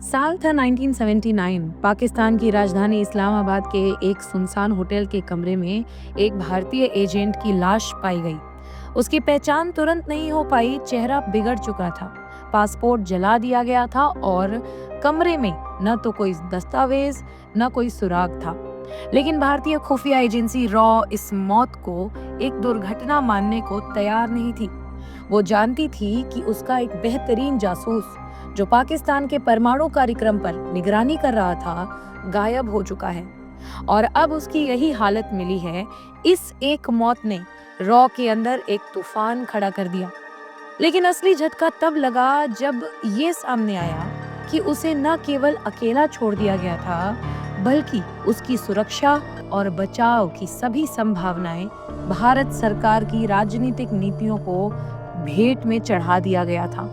साल था 1979। पाकिस्तान की राजधानी इस्लामाबाद के एक सुनसान होटल के कमरे में एक भारतीय एजेंट की लाश पाई गई। उसकी पहचान तुरंत नहीं हो पाई, चेहरा बिगड़ चुका था, पासपोर्ट जला दिया गया था और कमरे में न तो कोई दस्तावेज न कोई सुराग था। लेकिन भारतीय खुफिया एजेंसी रॉ इस मौत को एक दुर्घटना मानने को तैयार नहीं थी। वो जानती थी कि उसका एक बेहतरीन जासूस जो पाकिस्तान के परमाणु कार्यक्रम पर निगरानी कर रहा था, गायब हो चुका है और अब उसकी यही हालत मिली है। इस एक मौत ने रॉ के अंदर एक तूफान खड़ा कर दिया। लेकिन असली झटका तब लगा जब ये सामने आया कि उसे न केवल अकेला छोड़ दिया गया था, बल्कि उसकी सुरक्षा और बचाव की सभी संभावनाएं भारत सरकार की राजनीतिक नीतियों को भेंट में चढ़ा दिया गया था।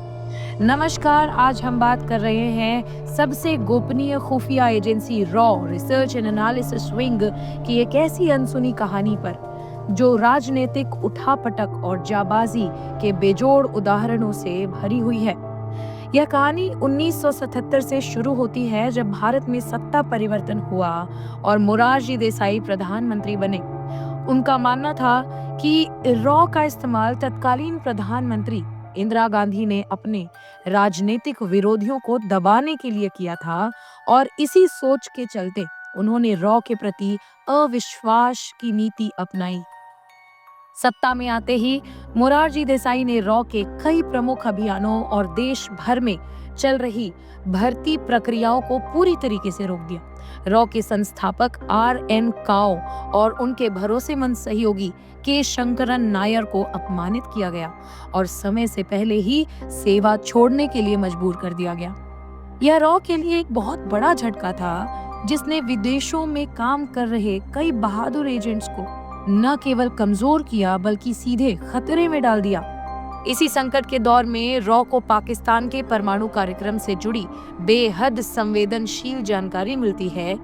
नमस्कार, आज हम बात कर रहे हैं सबसे गोपनीय खुफिया agency raw research and analysis wing की एक ऐसी अनसुनी कहानी पर जो राजनीतिक उठापटक और जाबाजी के बेजोड़ उदाहरणों से भरी हुई है। यह कहानी 1977 से शुरू होती है जब भारत में सत्ता परिवर्तन हुआ और मोरारजी देसाई प्रधानमंत्री बने। उनका मानना था कि रॉ का इस्तेमाल तत्कालीन प्रधानमंत्री इंदिरा गांधी ने अपने राजनीतिक विरोधियों को दबाने के लिए किया था और इसी सोच के चलते उन्होंने रॉ के प्रति अविश्वास की नीति अपनाई। सत्ता में आते ही मोरारजी देसाई ने रॉ के कई प्रमुख अभियानों और देश भर में चल रही भर्ती प्रक्रियाओं को पूरी तरीके से रोक दिया। रॉ के संस्थापक RN काओ और उनके भरोसेमंद सहयोगी के शंकरन नायर को अपमानित किया गया और समय से पहले ही सेवा छोड़ने के लिए मजबूर कर दिया गया। यह रॉ के लिए एक बहुत बड़ा झटका था, जिसने विदेशों में काम कर रहे कई बहादुर एजेंट्स को न केवल कमजोर किया बल्कि सीधे खतरे में डाल दिया। इसी संकट के दौर में रॉ को पाकिस्तान के परमाणु कार्यक्रम से जुड़ी बेहद संवेदनशील जानकारी मिलती है।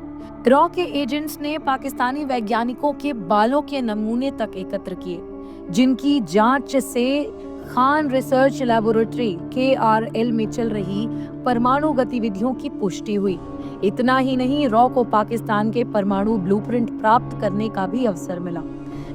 रॉ के एजेंट्स ने पाकिस्तानी वैज्ञानिकों के बालों के नमूने तक एकत्र किए, जिनकी जांच से खान रिसर्च लैबोरेटरी KRL में चल रही परमाणु गतिविधियों की पुष्टि हुई। इतना ही नहीं, रॉ को पाकिस्तान के परमाणु ब्लूप्रिंट प्राप्त करने का भी अवसर मिला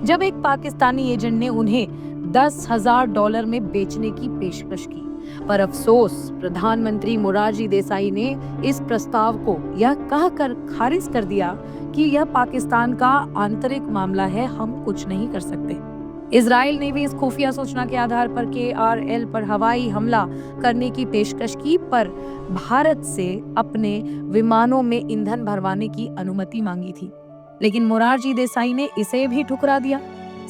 जब एक पाकिस्तानी एजेंट ने उन्हें $10,000 में बेचने की पेशकश की। पर अफसोस, प्रधानमंत्री मोरारजी देसाई ने इस प्रस्ताव को यह कहकर खारिज कर दिया कि यह पाकिस्तान का आंतरिक मामला है, हम कुछ नहीं कर सकते। इजराइल ने भी इस खुफिया सूचना के आधार पर KRL पर हवाई हमला करने की पेशकश की, पर भारत से अपने विमानों में ईंधन भरवाने की अनुमति मांगी थी। लेकिन मोरारजी देसाई ने इसे भी ठुकरा दिया।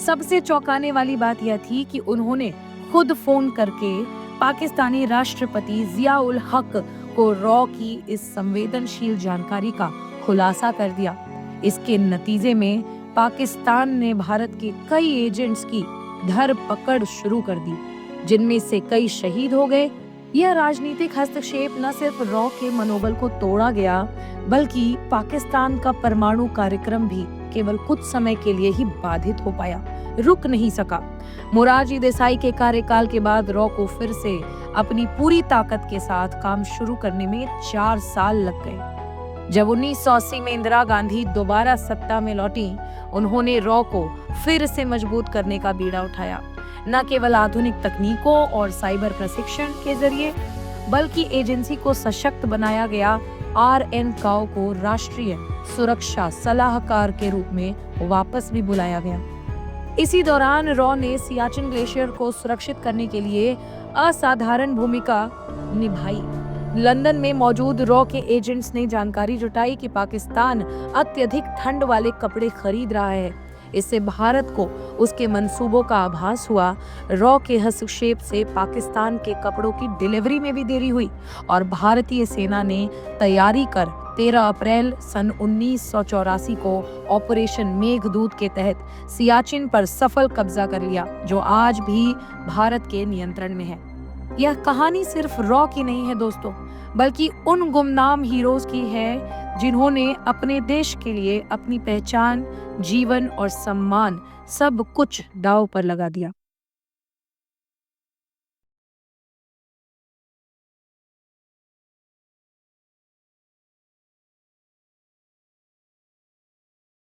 सबसे चौंकाने वाली बात यह थी कि उन्होंने खुद फोन करके पाकिस्तानी राष्ट्रपति जिया उल हक को रॉ की इस संवेदनशील जानकारी का खुलासा कर दिया। इसके नतीजे में पाकिस्तान ने भारत के कई एजेंट्स की धरपकड़ शुरू कर दी, जिनमें से कई शहीद हो गए। यह राजनीतिक हस्तक्षेप न सिर्फ रॉ के मनोबल को तोड़ा गया, बल्कि पाकिस्तान का परमाणु कार्यक्रम भी केवल कुछ समय के लिए ही बाधित हो पाया, रुक नहीं सका। मोरारजी देसाई के कार्यकाल के बाद रॉ को फिर से अपनी पूरी ताकत के साथ काम शुरू करने में 4 साल लग गए। जब 1980 में इंदिरा गांधी दोबारा सत्ता में लौटी, उन्होंने रॉ को फिर से मजबूत करने का बीड़ा उठाया, न केवल आधुनिक तकनीकों और साइबर प्रशिक्षण के जरिए, बल्कि एजेंसी को सशक्त बनाया गया। RN काओ को राष्ट्रीय सुरक्षा सलाहकार के रूप में वापस भी बुलाया गया। इसी दौरान रॉ ने सियाचिन ग्लेशियर को सुरक्षित करने के लिए असाधारण भूमिका निभाई। लंदन में मौजूद रॉ के एजेंट्स ने जानकारी जुटाई कि पाकिस्तान अत्यधिक ठंड वाले कपड़े खरीद रहा है। इससे भारत को उसके मंसूबों का आभास हुआ। रॉ के हस्तक्षेप से पाकिस्तान के कपड़ों की डिलीवरी में भी देरी हुई और भारतीय सेना ने तैयारी कर 13 अप्रैल सन 1984 को ऑपरेशन मेघदूत के तहत सियाचिन पर सफल कब्जा कर लिया, जो आज भी भारत के नियंत्रण में है। यह कहानी सिर्फ रॉ की नहीं है दोस्तों, बल्कि उन गुमनाम हीरोज की है जिन्होंने अपने देश के लिए अपनी पहचान, जीवन और सम्मान सब कुछ दांव पर लगा दिया।